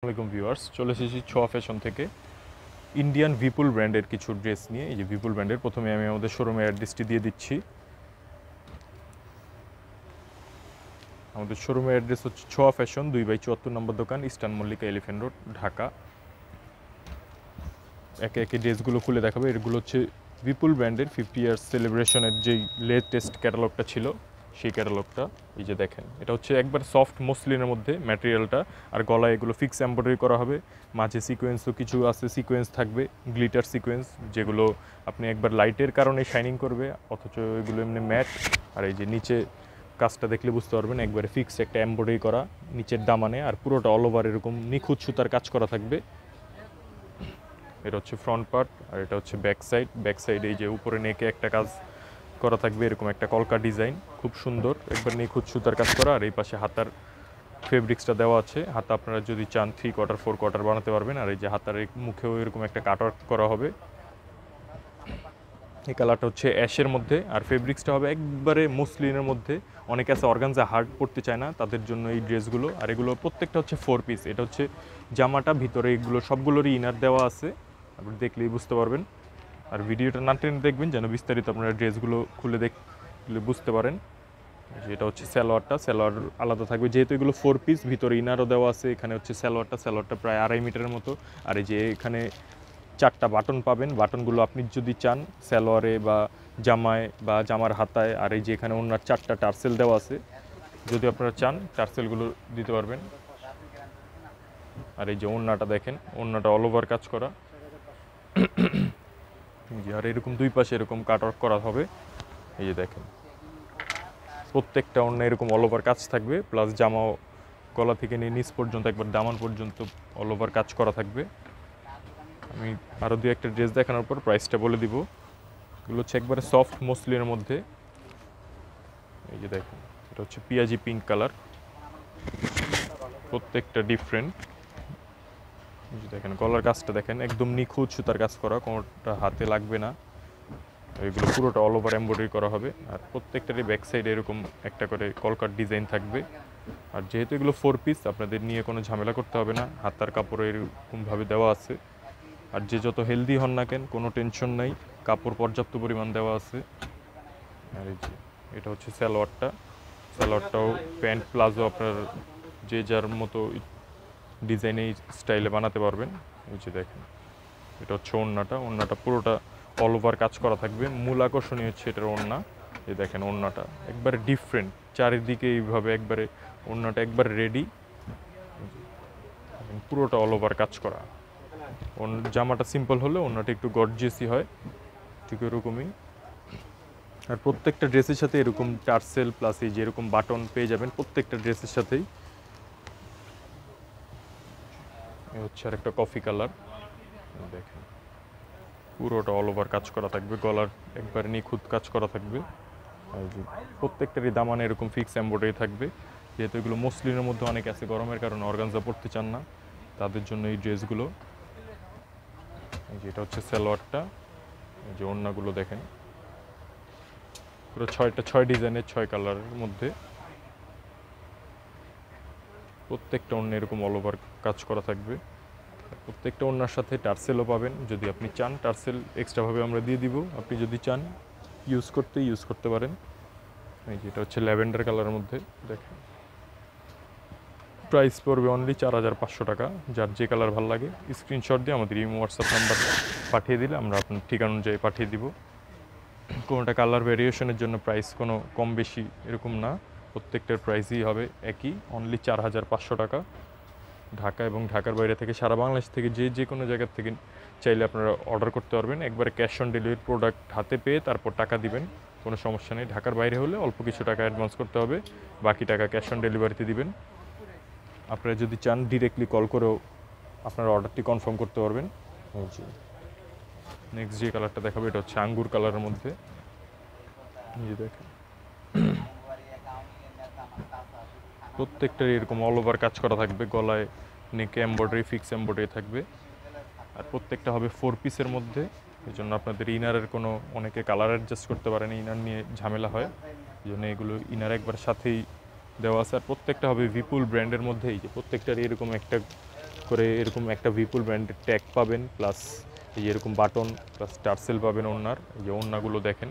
আসসালামু আলাইকুম ভিউয়ার্স, চলে এসেছি ছোঁয়া ফ্যাশন থেকে ইন্ডিয়ান ভিপুল ব্র্যান্ডের কিছু ড্রেস নিয়ে। এই যে ভিপুল ব্র্যান্ডের, প্রথমে আমি আমাদের শোরুমের অ্যাড্রেসটি দিয়ে দিচ্ছি। আমাদের শোরুমের অ্যাড্রেস হচ্ছে ছোঁয়া ফ্যাশন, 2/74 নম্বর দোকান, eastern Mallika, elephant road, Dhaka. একে একে ড্রেসগুলো খুলে দেখাবে। এগুলো হচ্ছে ভিপুল ব্র্যান্ডের 50 ইয়ার্স সেলিব্রেশনের যেই লেটেস্ট ক্যাটালগটা ছিল, সেই ক্যাটালগটা। এই যে দেখেন, এটা হচ্ছে একবার সফট মসলিনের মধ্যে ম্যাটেরিয়ালটা, আর গলায় এগুলো ফিক্স এমব্রয়ডারি করা হবে। মাঝে সিকোয়েন্সও কিছু আছে, সিকোয়েন্স থাকবে, গ্লিটার সিকোয়েন্স, যেগুলো আপনি একবার লাইটের কারণে শাইনিং করবে, অথচ এগুলো এমনি ম্যাট। আর এই যে নিচে কাজটা দেখলে বুঝতে পারবেন, একবারে ফিক্স একটা এমব্রয়ডারি করা নিচের দামানে, আর পুরোটা অল ওভার এরকম নিখুঁত সুতার কাজ করা থাকবে। এটা হচ্ছে ফ্রন্ট পার্ট, আর এটা হচ্ছে ব্যাক সাইড। ব্যাক সাইড এই যে উপরে নেকে একটা কাজ করা থাকবে, এরকম একটা কলকা ডিজাইন, খুব সুন্দর, একবার নিখুঁত সুতার কাজ করা। আর এই পাশে হাতার ফেব্রিক্সটা দেওয়া আছে। হাতা আপনারা যদি চান 3/4 4/4 বানাতে পারবেন। আর এই যে হাতার মুখেও এরকম একটা কাটওয়ার্ক করা হবে। এই কালারটা হচ্ছে অ্যাশের মধ্যে, আর ফেব্রিক্সটা হবে একবারে মসলিনের মধ্যে। অনেকে আছে অর্গানজা হার্ড পড়তে চায় না, তাদের জন্য এই ড্রেসগুলো। আর এগুলো প্রত্যেকটা হচ্ছে 4 পিস। এটা হচ্ছে জামাটা, ভিতরে এগুলো সবগুলোরই ইনার দেওয়া আছে, আপনি দেখলেই বুঝতে পারবেন। আর ভিডিওটা না টেনে দেখবেন, যেন বিস্তারিত আপনারা ড্রেসগুলো খুলে দেখলে বুঝতে পারেন। এটা হচ্ছে সালোয়ারটা, সালোয়ার আলাদা থাকবে, যেহেতু এগুলো 4 পিস, ভিতরে ইনারও দেওয়া আছে। এখানে হচ্ছে সালোয়ারটা প্রায় 2.5 মিটারের মতো। আর এই যে এখানে 4টা বাটন পাবেন, বাটনগুলো আপনি যদি চান সালোয়ারে বা জামায় বা জামার হাতায়। আর এই যে এখানে ওনার 4টা টার্সেল দেওয়া আছে, যদি আপনারা চান টার্সেলগুলো দিতে পারবেন। আর এই যে ওড়নাটা দেখেন, ওড়নাটা অল ওভার কাজ করা। আর এরকম দুই পাশে এরকম কাটওয়ার্ক করা হবে। এই যে দেখেন, প্রত্যেকটা ওড়না এরকম অল ওভার কাজ থাকবে, প্লাস জামাও গলা থেকে নিয়ে নিচ পর্যন্ত একবার দামান পর্যন্ত অল ওভার কাজ করা থাকবে। আমি আরও 2-1টা ড্রেস দেখানোর পর প্রাইসটা বলে দিব। এগুলো হচ্ছে একবারে সফট মসলিনের মধ্যে। এই যে দেখেন, এটা হচ্ছে পিয়াজি পিঙ্ক কালার, প্রত্যেকটা ডিফারেন্ট। এই যে দেখেন, গলার কাজটা দেখেন, একদম নিখুঁত সুতার কাজ করা, কোনোটা হাতে লাগবে না। এগুলো পুরোটা অল ওভার এমব্রয়ডারি করা হবে। আর প্রত্যেকটারই ব্যাক সাইডে এরকম একটা করে কলকার ডিজাইন থাকবে। আর যেহেতু এগুলো 4 পিস, আপনাদের নিয়ে কোনো ঝামেলা করতে হবে না, হাতার কাপড় এরকমভাবে দেওয়া আছে। আর যে যত হেলদি হন না কেন, কোনো টেনশন নাই, কাপড় পর্যাপ্ত পরিমাণ দেওয়া আছে। আর এই যে এটা হচ্ছে সালোয়ারটাও প্যান্ট প্লাজো আপনার যে যার মতো ডিজাইনে স্টাইলে বানাতে পারবেন। এই যে দেখেন, এটা হচ্ছে ওড়নাটা পুরোটা অল ওভার কাজ করা থাকবে। মূল আকর্ষণীয় হচ্ছে এটার ওড়না। এই দেখেন, ওড়নাটা একবারে ডিফারেন্ট, চারিদিকে এইভাবে একবারে ওড়নাটা একবারে রেডি, পুরোটা অল ওভার কাজ করা। জামাটা সিম্পল হলে ওড়নাটা একটু গর্জিয়াসই হয়, ঠিক এরকমই। আর প্রত্যেকটা ড্রেসের সাথে এরকম টার্সেল প্লাস এই যে এরকম বাটন পেয়ে যাবেন প্রত্যেকটা ড্রেসের সাথেই। হচ্ছে আর একটা কফি কালার, দেখেন পুরোটা অল ওভার কাজ করা থাকবে, গলার একবার নিখুঁত কাজ করা থাকবে। আর যে প্রত্যেকটারই দামানে এরকম ফিক্স এমব্রয়ডারি থাকবে। যেহেতু এগুলো মসলিনের মধ্যে অনেক আছে, গরমের কারণে অর্গানজা পড়তে চান না, তাদের জন্য এই ড্রেসগুলো। এই যে এটা হচ্ছে সালোয়ারটা, এই যে ওড়নাগুলো দেখেন, পুরো 6 ডিজাইনের 6 কালারের মধ্যে। প্রত্যেকটা ওড়না এরকম অল ওভার কাজ করা থাকবে। প্রত্যেকটা ওড়নার সাথে টার্সেলও পাবেন, যদি আপনি চান টার্সেল এক্সট্রাভাবে আমরা দিয়ে দিব। আপনি যদি চান ইউজ করতে পারেন। এই যে এটা হচ্ছে ল্যাভেন্ডার কালারের মধ্যে, দেখেন প্রাইস পড়বে অনলি 4,500 টাকা। যার যে কালার ভালো লাগে স্ক্রিনশট দিয়ে আমাদের ইমো হোয়াটসঅ্যাপ নাম্বার পাঠিয়ে দিলে আমরা আপনার ঠিকানা অনুযায়ী পাঠিয়ে দিব। কোনোটা কালার ভেরিয়েশনের জন্য প্রাইস কোনো কম বেশি এরকম না, প্রত্যেকটার প্রাইসই হবে একই, অনলি 4,500 টাকা। ঢাকা এবং ঢাকার বাইরে থেকে সারা বাংলাদেশ থেকে যে কোনো জায়গার থেকে চাইলে আপনারা অর্ডার করতে পারবেন। একবারে ক্যাশ অন ডেলিভারি, প্রোডাক্ট হাতে পেয়ে তারপর টাকা দিবেন, কোনো সমস্যা নেই। ঢাকার বাইরে হলে অল্প কিছু টাকা অ্যাডভান্স করতে হবে, বাকি টাকা ক্যাশ অন ডেলিভারিতে দিবেন। আপনারা যদি চান ডিরেক্টলি কল করেও আপনারা অর্ডারটি কনফার্ম করতে পারবেন। নেক্সট যে কালারটা দেখাবো, এটা হচ্ছে আঙ্গুর কালারের মধ্যে। এই দেখেন, প্রত্যেকটার এরকম অল ওভার কাজ করা থাকবে, গলায় নেকে এমব্রয়ডারি ফিক্স এমব্রয়ডারি থাকবে। আর প্রত্যেকটা হবে 4 পিসের মধ্যে, এই জন্য আপনাদের ইনারের কোনো, অনেকে কালার অ্যাডজাস্ট করতে পারেন, ইনার নিয়ে ঝামেলা হয়, এই জন্য এগুলো ইনার একবার সাথেই দেওয়া আছে। আর প্রত্যেকটা হবে ভিপুল ব্র্যান্ডের মধ্যেই, যে প্রত্যেকটার এরকম একটা করে এরকম একটা ভিপুল ব্র্যান্ডের ট্যাগ পাবেন, প্লাস এই যে এরকম বাটন প্লাস টার্সেল পাবেন ওড়নার। এই যে ওড়নাগুলো দেখেন,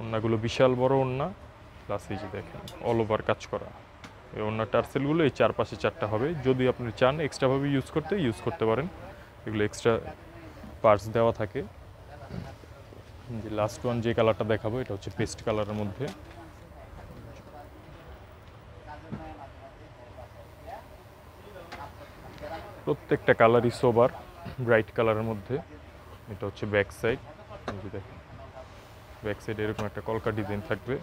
ওড়নাগুলো বিশাল বড় ওড়না, প্লাস এই যে দেখেন অল ওভার কাজ করা। এই ওড়নার টার্সেলগুলো এই চারপাশে চারটা হবে, যদি আপনি চান এক্সট্রাভাবে ইউজ করতে পারেন, এগুলো এক্সট্রা পার্টস দেওয়া থাকে। যে লাস্ট ওয়ান যে কালারটা দেখাবো এটা হচ্ছে পেস্ট কালারের মধ্যে। প্রত্যেকটা কালারই সোবার ব্রাইট কালারের মধ্যে। এটা হচ্ছে ব্যাক সাইড, এই যে দেখেন ব্যাক সাইডে এরকম একটা কলকা ডিজাইন থাকবে।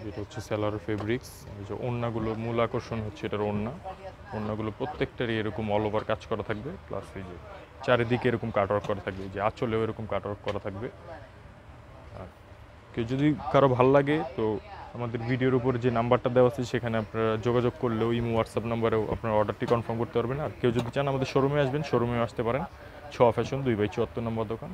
যেটা হচ্ছে সেলার ফেব্রিক্স। এই যে ওড়নাগুলোর মূল আকর্ষণ হচ্ছে এটার ওড়নাগুলো প্রত্যেকটারই এরকম অল ওভার কাজ করা থাকবে, প্লাস এই যে চারিদিকে এরকম কাটওয়ার্ক করা থাকবে, এই যে আঁচলেও এরকম কাটওয়ার্ক করা থাকবে। আর কেউ যদি কারো ভালো লাগে তো আমাদের ভিডিওর উপর যে নাম্বারটা দেওয়া আছে সেখানে আপনারা যোগাযোগ করলেও ইমো হোয়াটসঅ্যাপ নাম্বারেও আপনার অর্ডারটি কনফার্ম করতে পারবেন। আর কেউ যদি চান আমাদের শোরুমে আসবেন, শোরুমেও আসতে পারেন। ছোঁয়া ফ্যাশন 2/74 নম্বর দোকান।